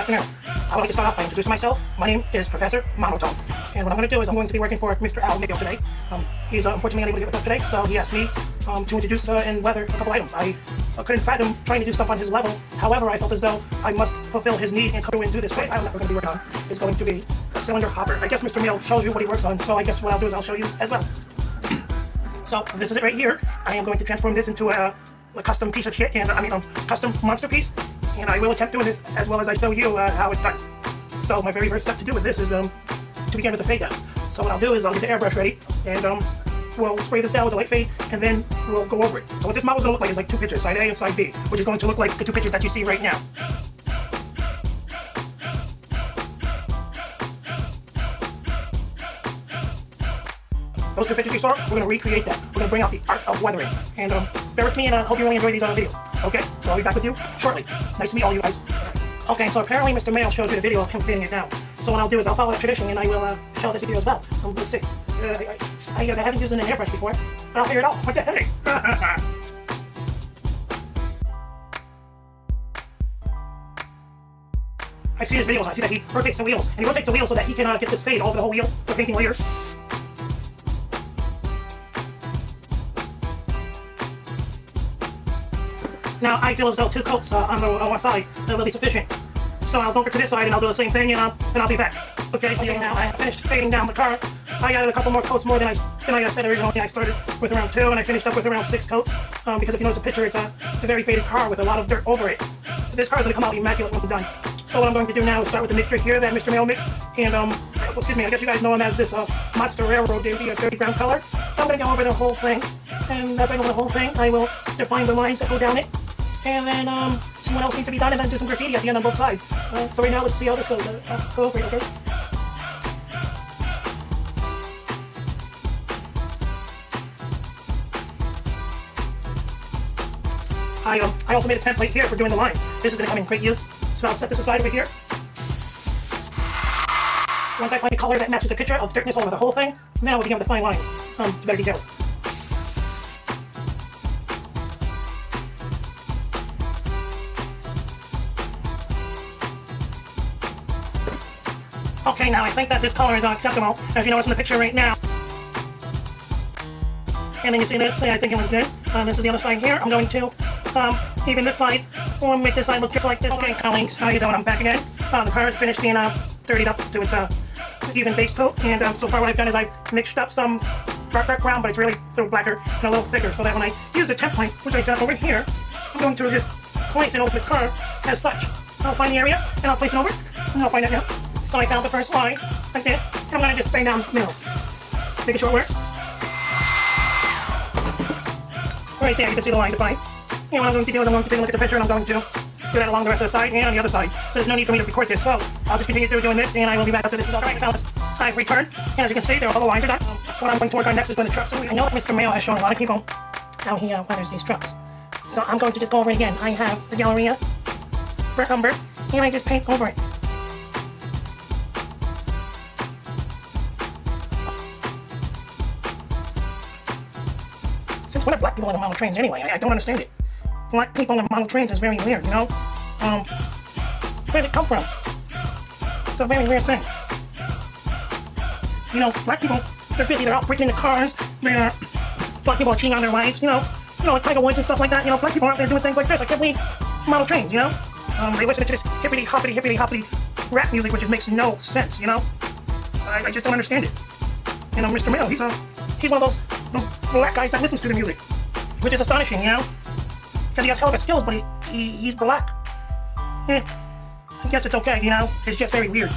afternoon. I would like to start off by introducing myself. My name is Professor Monotone. And what I'm going to do is I'm going to be working for Mr. Al Miguel today. He's unfortunately unable to get with us today, so he asked me to introduce and weather a couple items. I couldn't fathom trying to do stuff on his level. However, I felt as though I must fulfill his need and come through and do this. First item that we're going to be working on is going to be a cylinder hopper. I guess Mr. Mill shows you what he works on, so I guess what I'll do is I'll show you as well. So this is it right here. I am going to transform this into a custom piece of shit, and custom monster piece. And I will attempt doing this as well as I show you how it's done. So my very first step to do with this is to begin with the fade down. So what I'll do is I'll get the airbrush ready, and we'll spray this down with a light fade, and then we'll go over it. So what this model is going to look like is like two pictures, side A and side B, which is going to look like the two pictures that you see right now. Those two pictures you saw, we're going to recreate that. We're going to bring out the art of weathering. And bear with me, and I hope you really enjoy these on video. Okay, so I'll be back with you shortly. Nice to meet all you guys. Okay, so apparently Mr. Mail showed you the video of him fading it down. So what I'll do is I'll follow that tradition, and I will show this video as well. Let's see. I haven't used an airbrush before, but I'll figure it out. What the heck? I see his videos. I see that he rotates the wheels, and he rotates the wheels so that he can get this fade all over the whole wheel for painting later. Now, I feel as though 2 coats on one side will be sufficient. So I'll go over to this side and I'll do the same thing, and then I'll be back. Okay, so now I finished fading down the car. I added a couple more coats more than I said originally. I started with around 2 and I finished up with around 6 coats. Because if you notice the picture, it's a very faded car with a lot of dirt over it. This car is going to come out immaculate when I'm done. So what I'm going to do now is start with the mixture here that Mr. Mail mixed. And, excuse me, I guess you guys know him as this Monsterrailroad, a dirty brown color. I'm going to go over the whole thing. And after I go over the whole thing, I will define the lines that go down it. And then see what else needs to be done, and then do some graffiti at the end on both sides. So right now, let's see how this goes. Go over it, okay? I also made a template here for doing the lines. This is going to come in great use. So I'll set this aside over here. Once I find a color that matches the picture of dirtness all over the whole thing, now we'll begin with the fine lines. To better detail. Okay, now I think that this color is acceptable, as you notice in the picture right now. And then you see this, I think it looks good. This is the other side here. I'm going to even this side, or make this side look just like this. Okay, colleagues, how you doing? I'm back again. The car is finished being dirtied up to its even base coat, and so far what I've done is I've mixed up some dark brown, but it's really a little blacker and a little thicker, so that when I use the template, which I set over here, I'm going to just place it over the car as such. I'll find the area, and I'll place it over, and I'll find it now. So I found the first line, like this, and I'm going to just bang down the middle. Making sure it works. Right there, you can see the line defined. And what I'm going to do is I'm going to take a look at the picture, and I'm going to do that along the rest of the side and on the other side. So there's no need for me to record this, so I'll just continue doing this, and I will be back after this is all right. I've returned, and as you can see, all the lines are done. What I'm going to work on next is doing the trucks. So I know that Mr. Mail has shown a lot of people how he weathers these trucks. So I'm going to just go over it again. I have the Galleria, brick umber, and I just paint over it. Since when are black people on model trains anyway? I don't understand it. Black people on model trains is very weird, you know? Where does it come from? It's a very weird thing. You know, black people, they're busy, they're out breaking into cars, black people are cheating on their wives, you know, like Tiger Woods and stuff like that, you know, black people are out there doing things like this. I can't believe model trains, you know? They listen to this hippity-hoppity rap music, which just makes no sense, you know? I just don't understand it. You know, Mr. Mail, he's one of those black guys that listens to the music, which is astonishing, you know? Because he has hell of a skills, but he's black. I guess it's okay, you know? It's just very weird.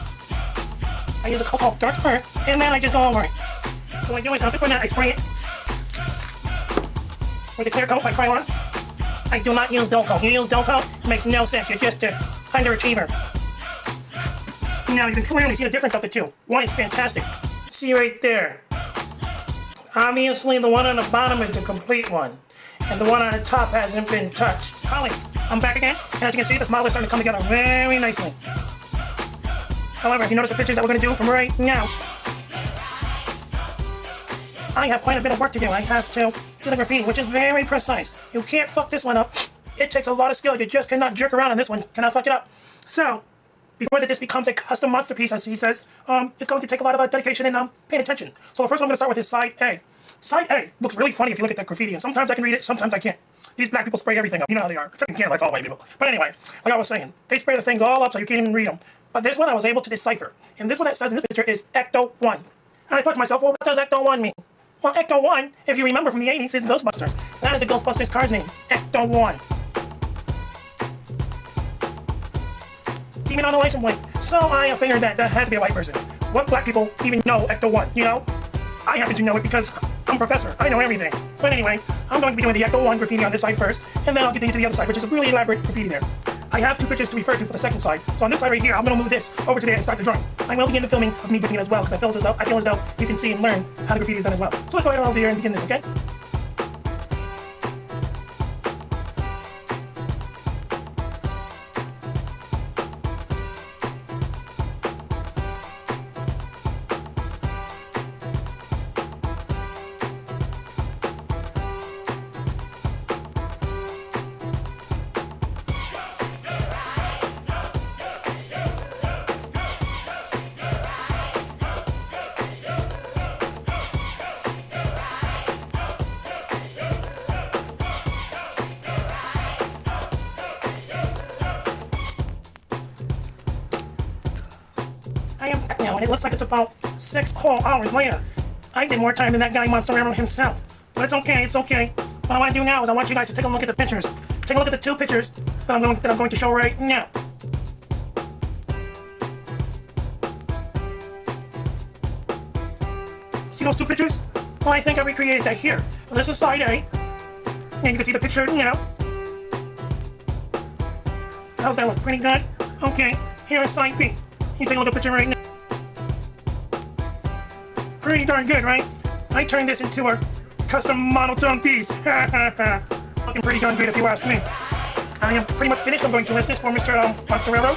I use a coat called Dark Earth, and then I just go over it. So I do is, I spray it with a clear coat by Krylon. I do not use dull coat. You use dull coat, it makes no sense. You're just an underachiever. Now you can clearly see the difference of the two. One is fantastic. See right there. Obviously, the one on the bottom is the complete one, and the one on the top hasn't been touched. Holly, I'm back again, and as you can see, this model is starting to come together very nicely. However, if you notice the pictures that we're going to do from right now, I have quite a bit of work to do. I have to do the graffiti, which is very precise. You can't fuck this one up. It takes a lot of skill. You just cannot jerk around on this one. Cannot fuck it up. So, before that this becomes a custom monster piece, as he says, it's going to take a lot of dedication and paying attention. So the first one I'm going to start with is side A. Side A looks really funny if you look at that graffiti, and sometimes I can read it, sometimes I can't. These black people spray everything up. You know how they are. Except in Canada, it's all white people. But anyway, like I was saying, they spray the things all up so you can't even read them. But this one I was able to decipher. And this one that says in this picture is Ecto 1. And I thought to myself, well, what does Ecto 1 mean? Well, Ecto 1, if you remember from the 80s, is Ghostbusters. That is the Ghostbusters car's name, Ecto 1. Even on the license plate. So I figured that had to be a white person. What black people even know Ecto 1, you know? I happen to know it because I'm a professor. I know everything. But anyway, I'm going to be doing the Ecto 1 graffiti on this side first, and then I'll get to the other side, which is a really elaborate graffiti there. I have two pictures to refer to for the second side. So on this side right here, I'm going to move this over to there and start the drawing. I will begin the filming of me doing it as well, because I feel as though you can see and learn how the graffiti is done as well. So let's go ahead over here and begin this, okay? I am back now, and it looks like it's about 6 whole hours later. I did more time than that guy Monsterrailroad himself. But it's okay, it's okay. What I want to do now is I want you guys to take a look at the pictures. Take a look at the two pictures that I'm going to show right now. See those two pictures? Well, I think I recreated that here. Well, this is side A. And you can see the picture now. How's that look? Pretty good? Okay, here is side B. You take a look at the picture right now. Pretty darn good, right? I turned this into a custom monotone piece. Looking pretty darn good if you ask me. I am pretty much finished. I'm going to list this for Mr. Monsterrailroad.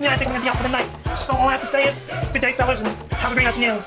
Yeah, I think I'm going to be out for the night. So all I have to say is, good day, fellas, and have a great afternoon.